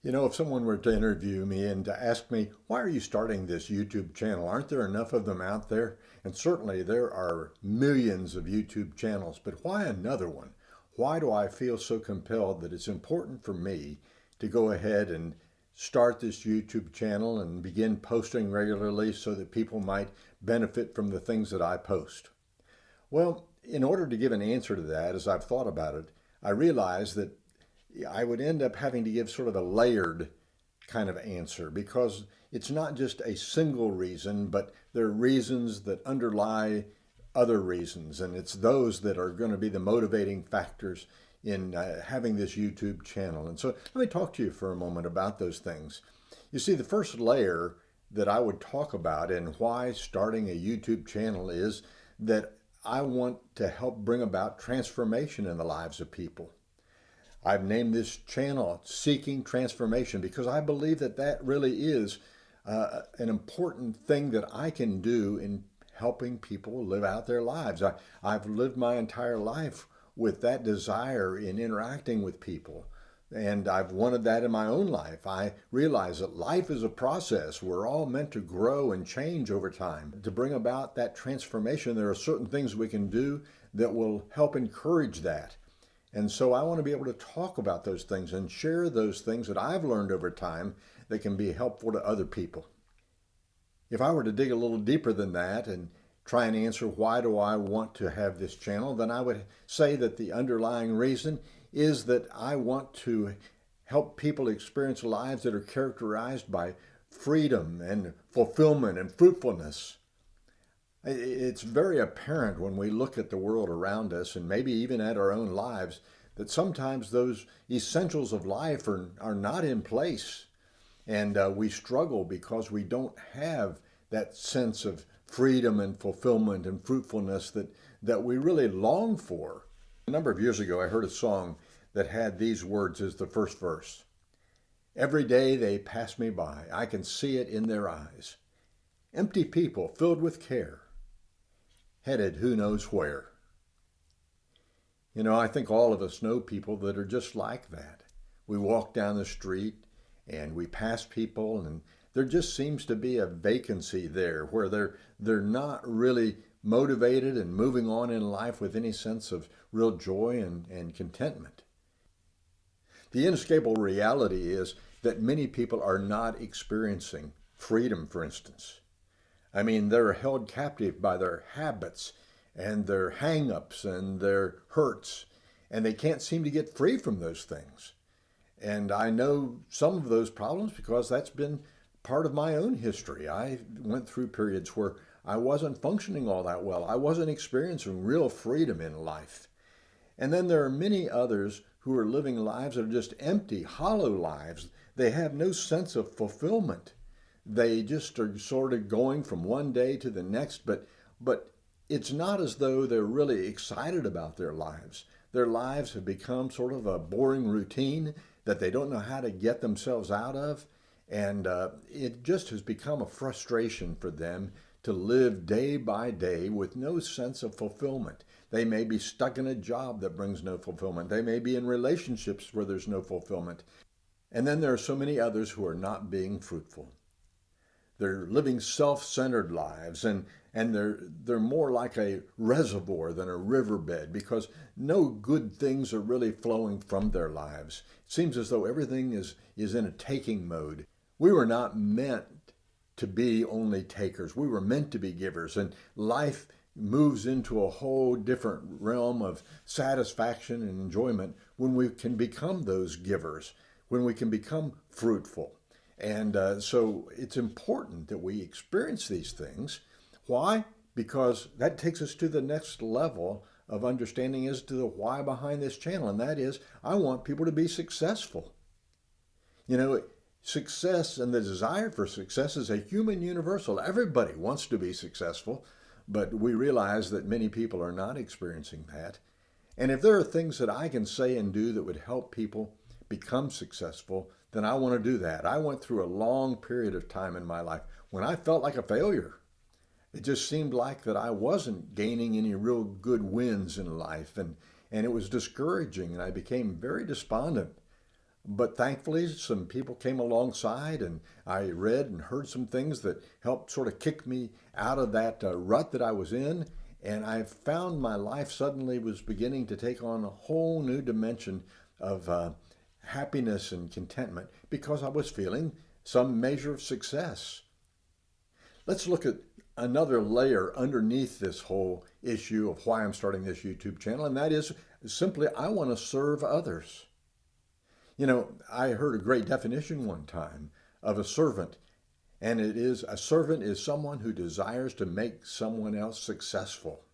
If someone were to interview me and to ask me, why are you starting this YouTube channel? Aren't there enough of them out there? And certainly there are millions of YouTube channels, but why another one? Why do I feel so compelled that it's important for me to go ahead and start this YouTube channel and begin posting regularly so that people might benefit from the things that I post? Well, in order to give an answer to that, as I've thought about it, I realized that I would end up having to give sort of a layered kind of answer because it's not just a single reason, but there are reasons that underlie other reasons, and it's those that are going to be the motivating factors in having this YouTube channel. And so let me talk to you for a moment about those things. You see, the first layer that I would talk about and why starting a YouTube channel is that I want to help bring about transformation in the lives of people. I've named this channel Seeking Transformation because I believe that that really is an important thing that I can do in helping people live out their lives. I've lived my entire life with that desire in interacting with people, and I've wanted that in my own life. I realize that life is a process. We're all meant to grow and change over time. To bring about that transformation, there are certain things we can do that will help encourage that. And so I want to be able to talk about those things and share those things that I've learned over time that can be helpful to other people. If I were to dig a little deeper than that and try and answer why do I want to have this channel, then I would say that the underlying reason is that I want to help people experience lives that are characterized by freedom and fulfillment and fruitfulness. It's very apparent when we look at the world around us and maybe even at our own lives that sometimes those essentials of life are not in place. And we struggle because we don't have that sense of freedom and fulfillment and fruitfulness that we really long for. A number of years ago, I heard a song that had these words as the first verse. Every day they pass me by, I can see it in their eyes. Empty people filled with care, headed who knows where. I think all of us know people that are just like that. We walk down the street and we pass people and there just seems to be a vacancy there where they're not really motivated and moving on in life with any sense of real joy and contentment. The inescapable reality is that many people are not experiencing freedom, for instance. I mean, they're held captive by their habits and their hang-ups and their hurts, and they can't seem to get free from those things. And I know some of those problems because that's been part of my own history. I went through periods where I wasn't functioning all that well. I wasn't experiencing real freedom in life. And then there are many others who are living lives that are just empty, hollow lives. They have no sense of fulfillment. They just are sort of going from one day to the next, but it's not as though they're really excited about their lives. Their lives have become sort of a boring routine that they don't know how to get themselves out of, and it just has become a frustration for them to live day by day with no sense of fulfillment. They may be stuck in a job that brings no fulfillment. They may be in relationships where there's no fulfillment. And then there are so many others who are not being fruitful. They're living self-centered lives, and they're more like a reservoir than a riverbed because no good things are really flowing from their lives. It seems as though everything is in a taking mode. We were not meant to be only takers. We were meant to be givers, and life moves into a whole different realm of satisfaction and enjoyment when we can become those givers, when we can become fruitful. And so it's important that we experience these things. Why? Because that takes us to the next level of understanding as to the why behind this channel. And that is, I want people to be successful. Success and the desire for success is a human universal. Everybody wants to be successful, but we realize that many people are not experiencing that. And if there are things that I can say and do that would help people become successful, then I want to do that. I went through a long period of time in my life when I felt like a failure. It just seemed like that I wasn't gaining any real good wins in life, and it was discouraging, and I became very despondent. But thankfully, some people came alongside, and I read and heard some things that helped sort of kick me out of that rut that I was in. And I found my life suddenly was beginning to take on a whole new dimension of happiness and contentment because I was feeling some measure of success. Let's look at another layer underneath this whole issue of why I'm starting this YouTube channel, and that is simply I want to serve others. You know, I heard a great definition one time of a servant, and it is a servant is someone who desires to make someone else successful.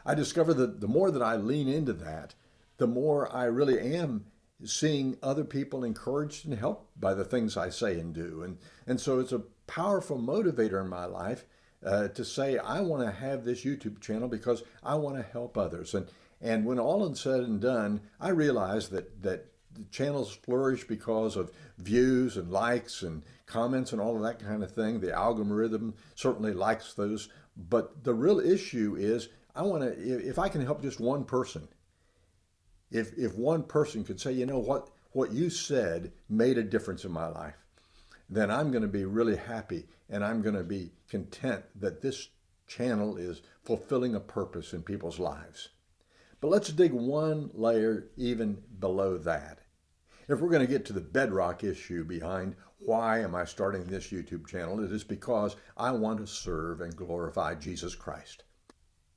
I discover that the more that I lean into that, the more I really am seeing other people encouraged and helped by the things I say and do. And so it's a powerful motivator in my life to say, I want to have this YouTube channel because I want to help others. And when all is said and done, I realize that the channels flourish because of views and likes and comments and all of that kind of thing. The algorithm certainly likes those. But the real issue is I want to, if I can help just one person, if one person could say, you know what you said made a difference in my life, then I'm going to be really happy and I'm going to be content that this channel is fulfilling a purpose in people's lives. But let's dig one layer even below that. If we're going to get to the bedrock issue behind why am I starting this YouTube channel, it is because I want to serve and glorify Jesus Christ.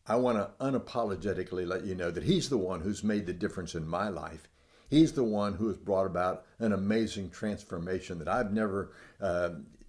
I want to unapologetically let you know that He's the one who's made the difference in my life. He's the one who has brought about an amazing transformation that I've never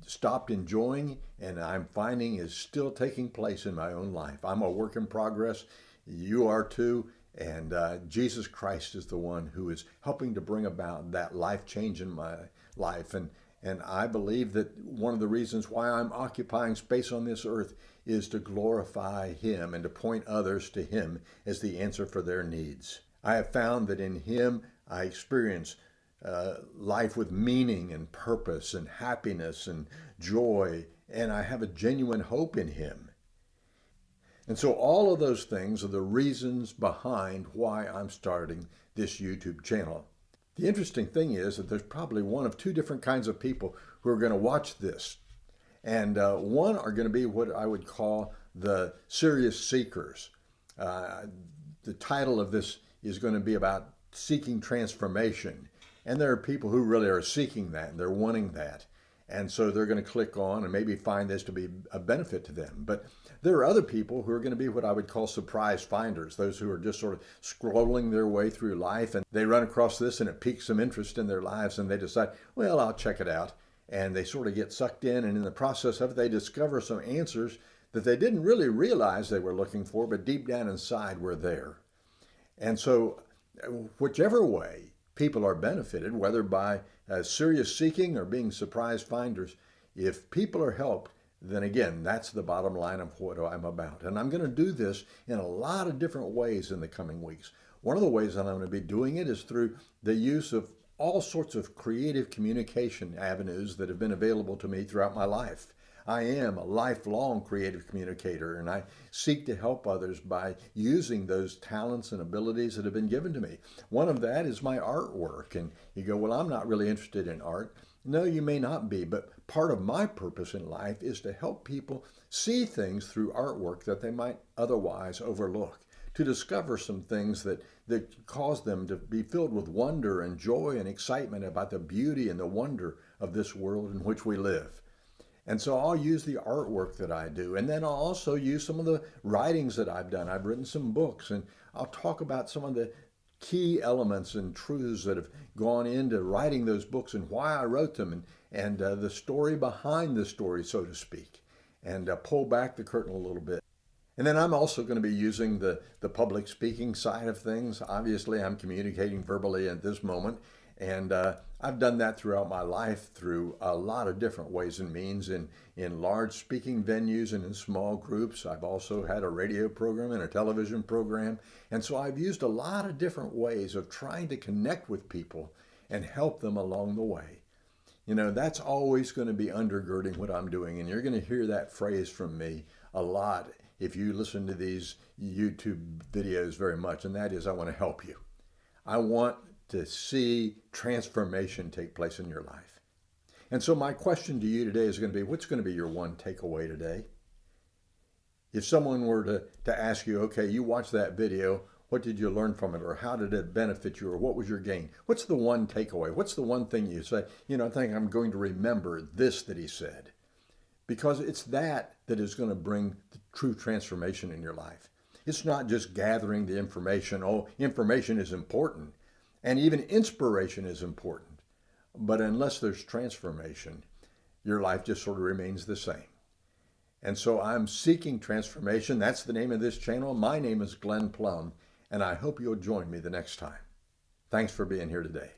stopped enjoying and I'm finding is still taking place in my own life. I'm a work in progress. You are too. And Jesus Christ is the one who is helping to bring about that life change in my life. And I believe that one of the reasons why I'm occupying space on this earth is to glorify Him and to point others to Him as the answer for their needs. I have found that in Him I experience life with meaning and purpose and happiness and joy, and I have a genuine hope in Him. And so all of those things are the reasons behind why I'm starting this YouTube channel. The interesting thing is that there's probably one of two different kinds of people who are going to watch this. And one are going to be what I would call the serious seekers. The title of this is going to be about seeking transformation. And there are people who really are seeking that and they're wanting that. And so they're going to click on and maybe find this to be a benefit to them. But there are other people who are going to be what I would call surprise finders, those who are just sort of scrolling their way through life and they run across this and it piques some interest in their lives and they decide, well, I'll check it out. And they sort of get sucked in, and in the process of it, they discover some answers that they didn't really realize they were looking for, but deep down inside were there. And so whichever way people are benefited, whether by serious seeking or being surprise finders, if people are helped, then again, that's the bottom line of what I'm about. And I'm going to do this in a lot of different ways in the coming weeks. One of the ways that I'm going to be doing it is through the use of all sorts of creative communication avenues that have been available to me throughout my life. I am a lifelong creative communicator, and I seek to help others by using those talents and abilities that have been given to me. One of that is my artwork. And you go, well, I'm not really interested in art. No, you may not be, but part of my purpose in life is to help people see things through artwork that they might otherwise overlook, to discover some things that cause them to be filled with wonder and joy and excitement about the beauty and the wonder of this world in which we live. And so I'll use the artwork that I do, and then I'll also use some of the writings that I've done. I've written some books, and I'll talk about some of the key elements and truths that have gone into writing those books and why I wrote them and the story behind the story, so to speak, and pull back the curtain a little bit. And then I'm also going to be using the public speaking side of things. Obviously, I'm communicating verbally at this moment, and I've done that throughout my life through a lot of different ways and means in large speaking venues and in small groups. I've also had a radio program and a television program. And so I've used a lot of different ways of trying to connect with people and help them along the way. You know, that's always going to be undergirding what I'm doing. And you're going to hear that phrase from me a lot if you listen to these YouTube videos very much. And that is, I want to help you. I want to see transformation take place in your life. And so my question to you today is going to be, what's going to be your one takeaway today? If someone were to ask you, okay, you watched that video, what did you learn from it? Or how did it benefit you? Or what was your gain? What's the one takeaway? What's the one thing you say, I think I'm going to remember this that he said? Because it's that is going to bring the true transformation in your life. It's not just gathering the information. Oh, information is important. And even inspiration is important. But unless there's transformation, your life just sort of remains the same. And so I'm seeking transformation. That's the name of this channel. My name is Glenn Plum, and I hope you'll join me the next time. Thanks for being here today.